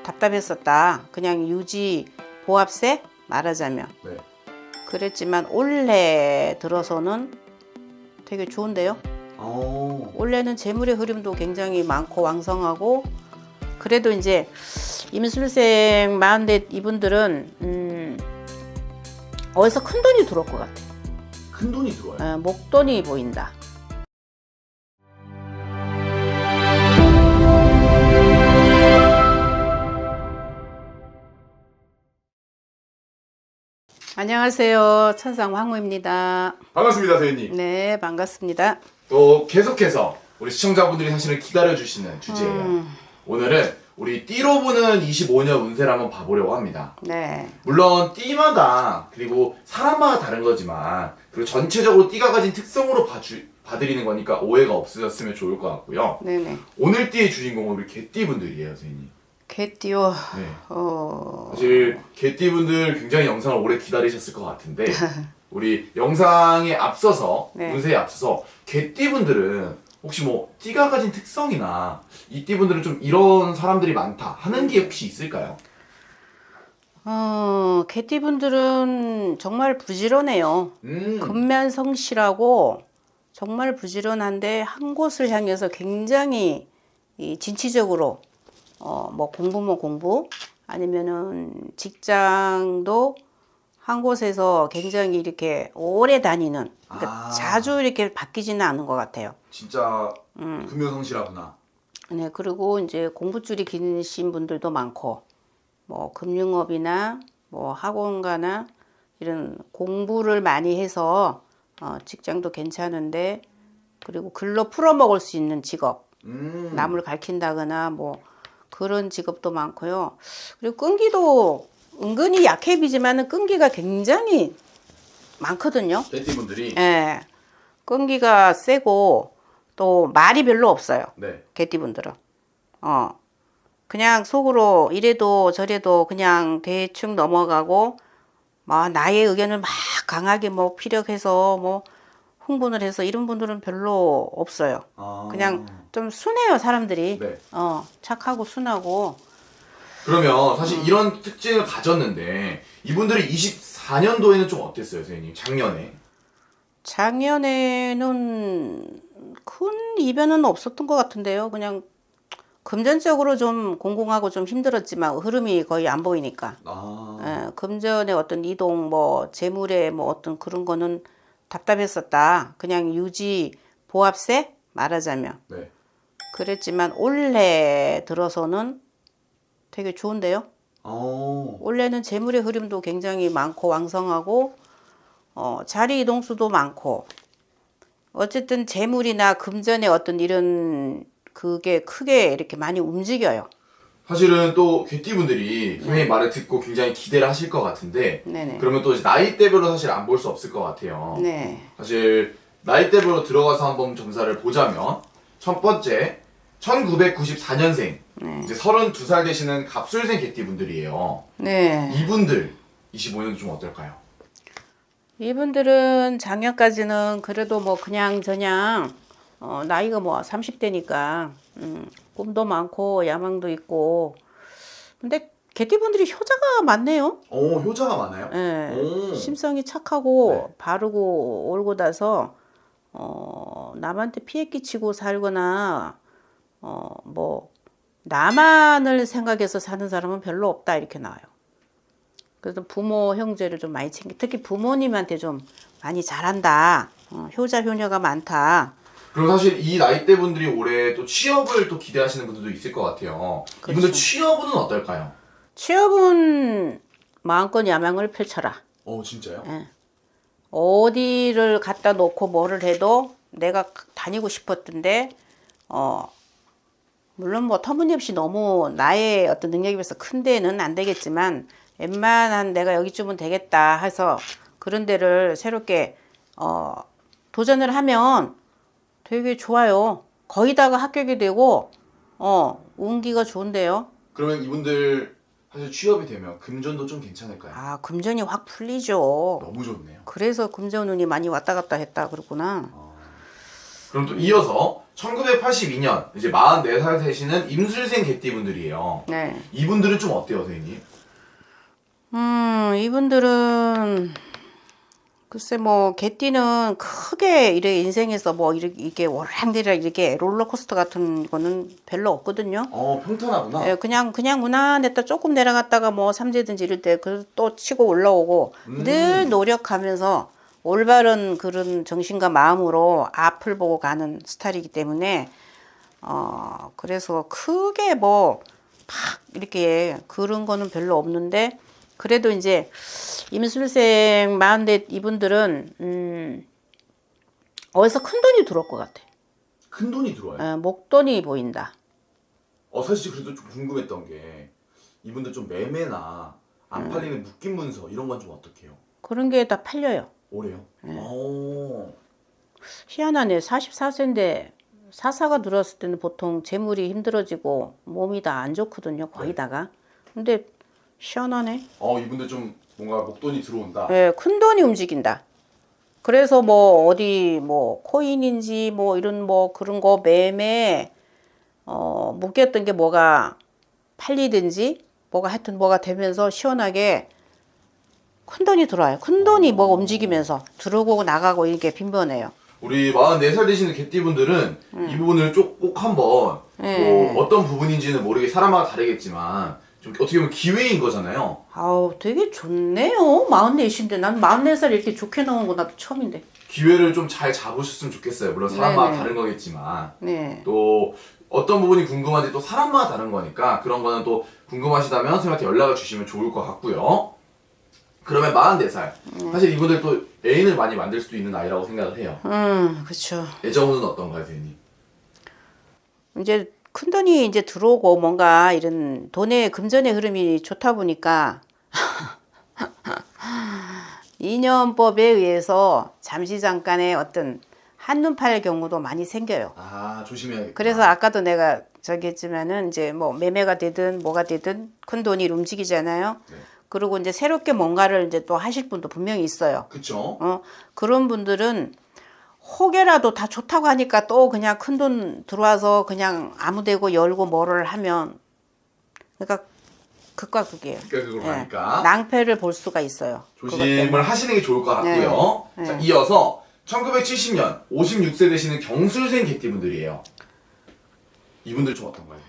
답답했었다. 그냥 유지 보합세 말하자면. 네. 그랬지만 올해 들어서는 되게 좋은데요. 올해는 재물의 흐름도 굉장히 많고 왕성하고, 그래도 이제 임술생 40대 이분들은 어디서 큰 돈이 들어올 것 같아요. 큰 돈이 들어와요? 목돈이 보인다. 안녕하세요. 천상 황후입니다. 반갑습니다, 선생님. 네, 반갑습니다. 또 계속해서 우리 시청자분들이 사실은 기다려주시는 주제예요. 오늘은 우리 띠로 보는 25년 운세를 한번 봐보려고 합니다. 네. 물론 띠마다 그리고 사람마다 다른 거지만, 그리고 전체적으로 띠가 가진 특성으로 봐드리는 거니까 오해가 없으셨으면 좋을 것 같고요. 네네. 오늘 띠의 주인공은 우리 개띠분들이에요, 선생님. 개띠요. 네. 사실 개띠분들 굉장히 영상을 오래 기다리셨을 것 같은데 우리 영상에 앞서서, 네. 운세에 앞서서 개띠분들은 혹시 뭐 띠가 가진 특성이나 이 띠분들은 좀 이런 사람들이 많다 하는 게 혹시 있을까요? 개띠분들은 정말 부지런해요. 근면성실하고 정말 부지런한데 한 곳을 향해서 굉장히 진취적으로 뭐 공부면 공부, 아니면은 직장도 한 곳에서 굉장히 이렇게 오래 다니는, 그러니까 자주 이렇게 바뀌지는 않은 것 같아요. 진짜 근면성실하구나. 네, 그리고 이제 공부줄이 기신 분들도 많고, 뭐 금융업이나 뭐 학원가나 이런 공부를 많이 해서 직장도 괜찮은데, 그리고 글로 풀어먹을 수 있는 직업, 남을 가르친다거나 뭐 그런 직업도 많고요. 그리고 끈기도 은근히 약해 비지만은 끈기가 굉장히 많거든요. 개띠분들이. 예, 끈기가 세고 또 말이 별로 없어요. 네. 개띠분들은 그냥 속으로 이래도 저래도 그냥 대충 넘어가고, 막 나의 의견을 막 강하게 뭐 피력해서 뭐 흥분을 해서 이런 분들은 별로 없어요. 그냥 좀 순해요, 사람들이. 네. 착하고 순하고. 그러면 사실 이런 특징을 가졌는데 이분들이 24년도에는 좀 어땠어요, 선생님? 작년에는 큰 이변은 없었던 것 같은데요. 그냥 금전적으로 좀 공공하고 좀 힘들었지만 흐름이 거의 안 보이니까. 금전의 어떤 이동, 뭐 재물의 뭐 어떤 그런 거는 답답했었다. 그냥 유지 보합세 말하자면. 네. 그랬지만 올해 들어서는 되게 좋은데요. 올해는 재물의 흐름도 굉장히 많고 왕성하고, 자리 이동수도 많고, 어쨌든 재물이나 금전의 어떤 이런 그게 크게 이렇게 많이 움직여요. 사실은 또 개띠분들이 선생님 말을 듣고 굉장히 기대를 하실 것 같은데, 네네. 그러면 또 이제 나이대별로 사실 안 볼 수 없을 것 같아요. 네. 사실 나이대별로 들어가서 한번 점사를 보자면, 첫 번째 1994년생 이제 32살 되시는 갑술생 개띠분들이에요. 네. 이분들 25년 좀 어떨까요? 이분들은 작년까지는 그래도 뭐 그냥 저냥 나이가 뭐 30대니까 꿈도 많고 야망도 있고, 근데 개띠분들이 효자가 많네요. 효자가 많아요? 네. 심성이 착하고 네. 바르고 올고 나서 남한테 피해 끼치고 살거나 뭐 나만을 생각해서 사는 사람은 별로 없다, 이렇게 나와요. 그래서 부모 형제를 좀 많이 특히 부모님한테 좀 많이 잘한다, 효자 효녀가 많다. 그럼 사실 이 나이대 분들이 올해 또 취업을 또 기대하시는 분들도 있을 것 같아요. 그렇죠. 이분들 취업은 어떨까요? 취업은 마음껏 야망을 펼쳐라. 진짜요? 예. 어디를 갖다 놓고 뭐를 해도 내가 다니고 싶었던데, 물론 뭐 터무니없이 너무 나의 어떤 능력에 비해서 큰 데는 안 되겠지만, 웬만한 내가 여기쯤은 되겠다 해서 그런 데를 새롭게 도전을 하면 되게 좋아요. 거기다가 합격이 되고 운기가 좋은데요. 그러면 이분들 사실 취업이 되면 금전도 좀 괜찮을까요? 금전이 확 풀리죠. 너무 좋네요. 그래서 금전 운이 많이 왔다 갔다 했다 그랬구나. 그럼 또 이어서 1982년 이제 44살 되시는 임술생 개띠분들이에요. 네. 이분들은 좀 어때요, 선생님? 이분들은 글쎄 뭐 개띠는 크게 이래 인생에서 뭐 이게 오락내리락 이렇게 롤러코스터 같은 거는 별로 없거든요. 평탄하구나. 예, 그냥 무난했다 조금 내려갔다가 뭐 삼재든지 이럴 때 또 치고 올라오고 늘 노력하면서 올바른 그런 정신과 마음으로 앞을 보고 가는 스타일이기 때문에 그래서 크게 뭐 팍 이렇게 그런 거는 별로 없는데 그래도 이제 임술생 40대 이분들은 어디서 큰 돈이 들어올 것 같아. 큰 돈이 들어와요. 목돈이 보인다. 사실 그래도 좀 궁금했던 게 이분들 좀 매매나 안 팔리는 묶인 문서 이런 건 좀 어떻게요? 그런 게 다 팔려요. 오래요? 희한하네. 44세인데 사사가 들어왔을 때는 보통 재물이 힘들어지고 몸이 다 안 좋거든요. 거의 다가. 근데 희한하네. 이분들 좀 뭔가 목돈이 들어온다. 예, 큰 돈이 움직인다. 그래서 뭐 어디 뭐 코인인지 뭐 이런 뭐 그런 거 매매 묶였던 게 뭐가 팔리든지 뭐가 하여튼 뭐가 되면서 시원하게 큰 돈이 들어와요. 큰 돈이 뭐가 움직이면서 들어오고 나가고 이렇게 빈번해요. 우리 44살 되시는 개띠분들은 이 부분을 꼭 한번 뭐 어떤 부분인지는 모르게 사람마다 다르겠지만 좀 어떻게 보면 기회인 거잖아요. 아우 되게 좋네요. 44인데 난 44살 이렇게 좋게 나온 거 나도 처음인데. 기회를 좀 잘 잡으셨으면 좋겠어요. 물론 사람마다 네네. 다른 거겠지만 네. 또 어떤 부분이 궁금한지 또 사람마다 다른 거니까 그런 거는 또 궁금하시다면 선생님한테 연락을 주시면 좋을 것 같고요. 그러면 44살. 사실 이분들 또 애인을 많이 만들 수도 있는 나이라고 생각을 해요. 그렇죠. 애정은 어떤가요, 선생님? 이제 큰 돈이 이제 들어오고 뭔가 이런 돈의 금전의 흐름이 좋다 보니까 인연법에 의해서 잠시 잠깐의 어떤 한눈 팔 경우도 많이 생겨요. 조심해야겠다. 그래서 아까도 내가 저기 했지만은 이제 뭐 매매가 되든 뭐가 되든 큰 돈이 움직이잖아요. 네. 그리고 이제 새롭게 뭔가를 이제 또 하실 분도 분명히 있어요. 그쵸? 그런 분들은 혹여라도 다 좋다고 하니까 또 그냥 큰 돈 들어와서 그냥 아무데고 열고 뭐를 하면 그러니까 극과 극이에요. 그러니까 그걸 하니까 낭패를 볼 수가 있어요. 조심을 하시는 게 좋을 것 같고요. 네. 자, 이어서 1970년 56세 되시는 경술생 개띠분들이에요. 이분들 좀 어떤가요?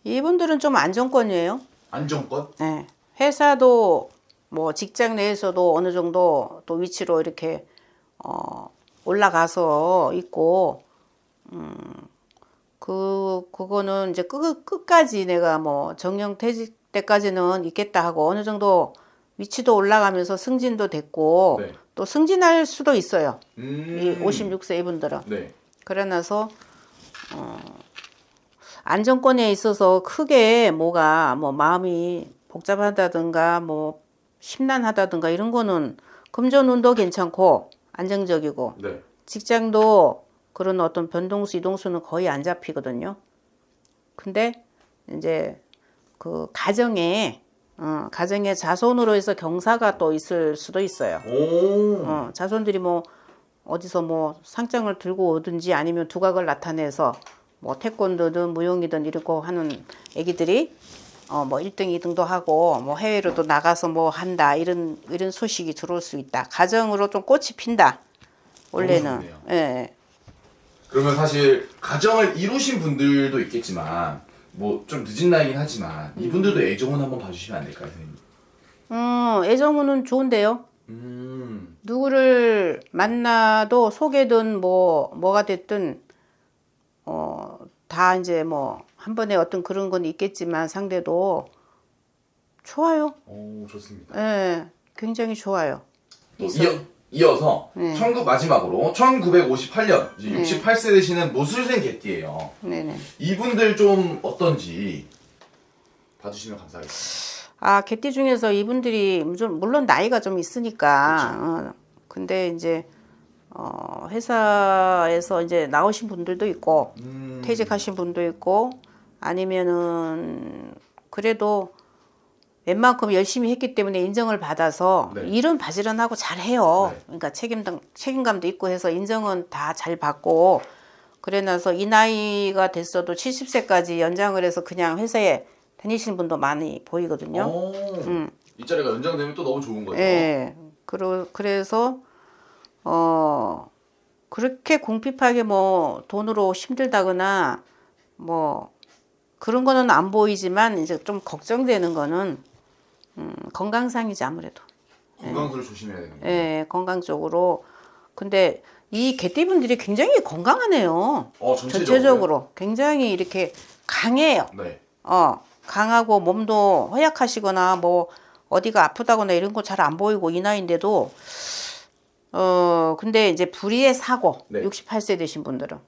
이분들은 좀 안정권이에요. 안정권? 네. 회사도 뭐 직장 내에서도 어느 정도 또 위치로 이렇게 올라가서 있고 그거는 이제 끝까지 내가 뭐 정년퇴직 때까지는 있겠다 하고 어느 정도 위치도 올라가면서 승진도 됐고 네. 또 승진할 수도 있어요. 이 56세 이분들은. 네. 그러나서 안정권에 있어서 크게 뭐가 뭐 마음이 복잡하다든가 뭐 심란하다든가 이런 거는 금전운도 괜찮고 안정적이고 네. 직장도 그런 어떤 변동수 이동수는 거의 안 잡히거든요. 근데 이제 그 가정에 자손으로 해서 경사가 또 있을 수도 있어요. 자손들이 뭐 어디서 뭐 상장을 들고 오든지 아니면 두각을 나타내서 뭐 태권도든 무용이든 이러고 하는 애기들이 뭐 1등, 2등도 하고 뭐 해외로도 나가서 뭐 한다 이런 소식이 들어올 수 있다. 가정으로 좀 꽃이 핀다. 원래는. 좋네요. 예. 그러면 사실 가정을 이루신 분들도 있겠지만 뭐 좀 늦은 나이긴 하지만 이분들도 애정은 한번 봐주시면 안 될까요, 선생님? 애정은 좋은데요. 누구를 만나도 속이든 뭐가 됐든 다 이제 뭐 한 번에 어떤 그런 건 있겠지만 상대도 좋아요. 좋습니다. 예, 굉장히 좋아요. 이어서 네. 마지막으로 1958년 이제 68세 되시는 무술생 개띠예요. 네네. 이분들 좀 어떤지 봐주시면 감사하겠습니다. 개띠 중에서 이분들이 물론 나이가 좀 있으니까 근데 이제 회사에서 이제 나오신 분들도 있고 퇴직하신 분도 있고 아니면은 그래도 웬만큼 열심히 했기 때문에 인정을 받아서 네. 일은 바지런하고 잘해요. 네. 그러니까 책임감도 있고 해서 인정은 다 잘 받고 그래 나서 이 나이가 됐어도 70세까지 연장을 해서 그냥 회사에 다니시는 분도 많이 보이거든요. 이 자리가 연장되면 또 너무 좋은 거죠. 예. 그래서 그렇게 궁핍하게 뭐 돈으로 힘들다거나 뭐 그런 거는 안 보이지만 이제 좀 걱정되는 거는 건강상이지 아무래도. 건강술을 조심해야 되는 거예요. 예, 건강 쪽으로. 근데 이 개띠분들이 굉장히 건강하네요. 전체적으로 굉장히 이렇게 강해요. 네. 강하고 몸도 허약하시거나 뭐 어디가 아프다거나 이런 거 잘 안 보이고 이 나이인데도 근데 이제 불의의 사고 네. 68세 되신 분들은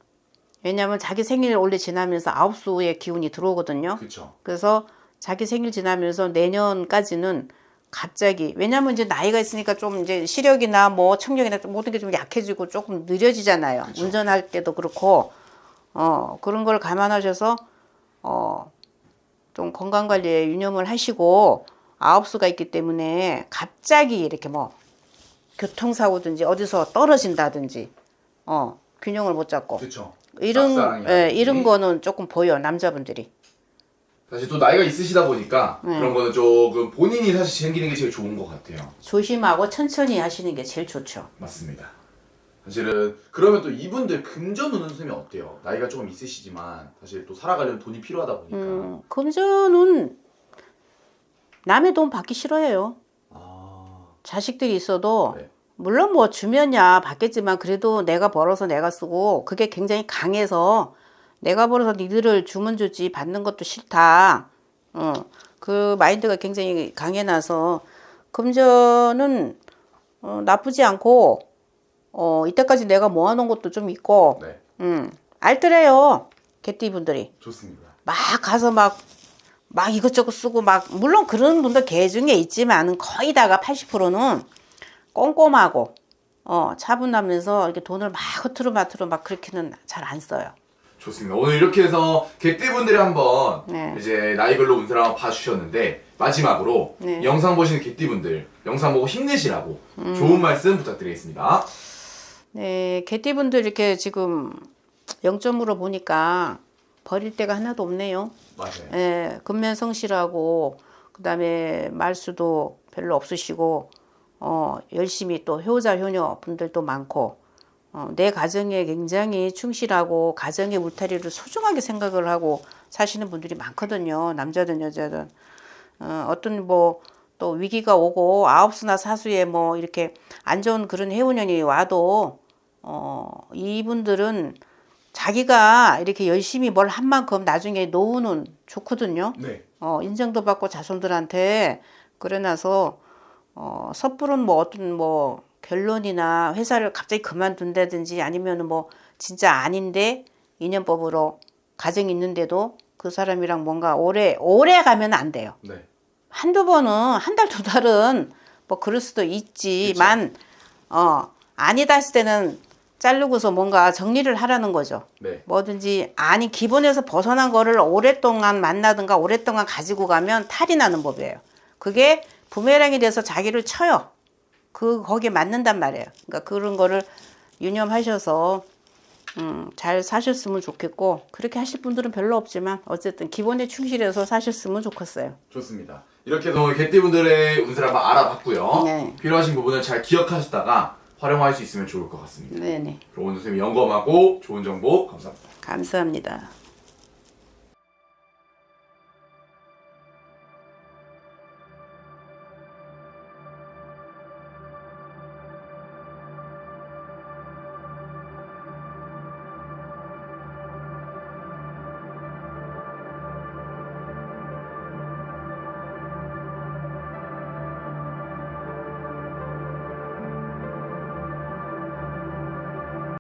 왜냐하면 자기 생일 원래 지나면서 아홉수의 기운이 들어오거든요. 그렇죠. 그래서 자기 생일 지나면서 내년까지는 갑자기 왜냐하면 이제 나이가 있으니까 좀 이제 시력이나 뭐 청력이나 모든 게 좀 약해지고 조금 느려지잖아요. 그쵸. 운전할 때도 그렇고 그런 걸 감안하셔서 좀 건강 관리에 유념을 하시고 아홉수가 있기 때문에 갑자기 이렇게 뭐 교통사고든지 어디서 떨어진다든지 균형을 못 잡고 그렇죠. 이런 거는 조금 보여 남자분들이. 사실 또 나이가 있으시다 보니까 그런 거는 조금 본인이 사실 챙기는 게 제일 좋은 것 같아요. 조심하고 천천히 하시는 게 제일 좋죠. 맞습니다. 사실은 그러면 또 이분들 금전 운은 선생님 어때요? 나이가 조금 있으시지만 사실 또 살아가려면 돈이 필요하다 보니까. 금전은 남의 돈 받기 싫어해요. 아, 자식들이 있어도 네. 물론 뭐 주면야 받겠지만 그래도 내가 벌어서 내가 쓰고 그게 굉장히 강해서 내가 벌어서 니들을 주면 주지 받는 것도 싫다. 그 마인드가 굉장히 강해놔서 금전은 나쁘지 않고 이때까지 내가 모아놓은 것도 좀 있고 네. 알뜰해요. 개띠분들이 좋습니다. 막 가서 막 이것저것 쓰고 막 물론 그런 분들 개 중에 있지만은 거의 다가 80%는 꼼꼼하고 차분하면서 이렇게 돈을 막 흐트러마트러 막 그렇게는 잘 안 써요. 좋습니다. 오늘 이렇게 해서 개띠분들이 한번 네. 이제 나이별로 운세를 한번 봐주셨는데 마지막으로 네. 영상 보시는 개띠분들 영상 보고 힘내시라고 좋은 말씀 부탁드리겠습니다. 네, 개띠분들 이렇게 지금 0점으로 보니까 버릴 데가 하나도 없네요. 맞아요. 예, 근면성실하고 그다음에 말수도 별로 없으시고 열심히 또 효자 효녀 분들도 많고 내 가정에 굉장히 충실하고 가정의 울타리를 소중하게 생각을 하고 사시는 분들이 많거든요. 남자든 여자든 어떤 뭐 또 위기가 오고 아홉수나 사수에 뭐 이렇게 안 좋은 그런 해운년이 와도 이분들은 자기가 이렇게 열심히 뭘 한 만큼 나중에 노후는 좋거든요. 네. 인정도 받고 자손들한테 그래놔서 섣부른 뭐 어떤 뭐 결론이나 회사를 갑자기 그만둔다든지 아니면은 뭐 진짜 아닌데 인연법으로 가정이 있는데도 그 사람이랑 뭔가 오래 가면 안 돼요. 네. 한두 번은 한 달 두 달은 뭐 그럴 수도 있지만 아니다 했을 때는 자르고서 뭔가 정리를 하라는 거죠. 네. 뭐든지 아니 기본에서 벗어난 거를 오랫동안 만나든가 오랫동안 가지고 가면 탈이 나는 법이에요. 그게 부메랑이 돼서 자기를 쳐요. 거기에 맞는단 말이에요. 그러니까 그런 거를 유념하셔서 잘 사셨으면 좋겠고 그렇게 하실 분들은 별로 없지만 어쨌든 기본에 충실해서 사셨으면 좋겠어요. 좋습니다. 이렇게 해서 개띠분들의 운세를 한번 알아봤고요. 네. 필요하신 부분을 잘 기억하셨다가 활용할 수 있으면 좋을 것 같습니다. 네네. 그럼 오늘 선생님이 영검하고 좋은 정보 감사합니다. 감사합니다.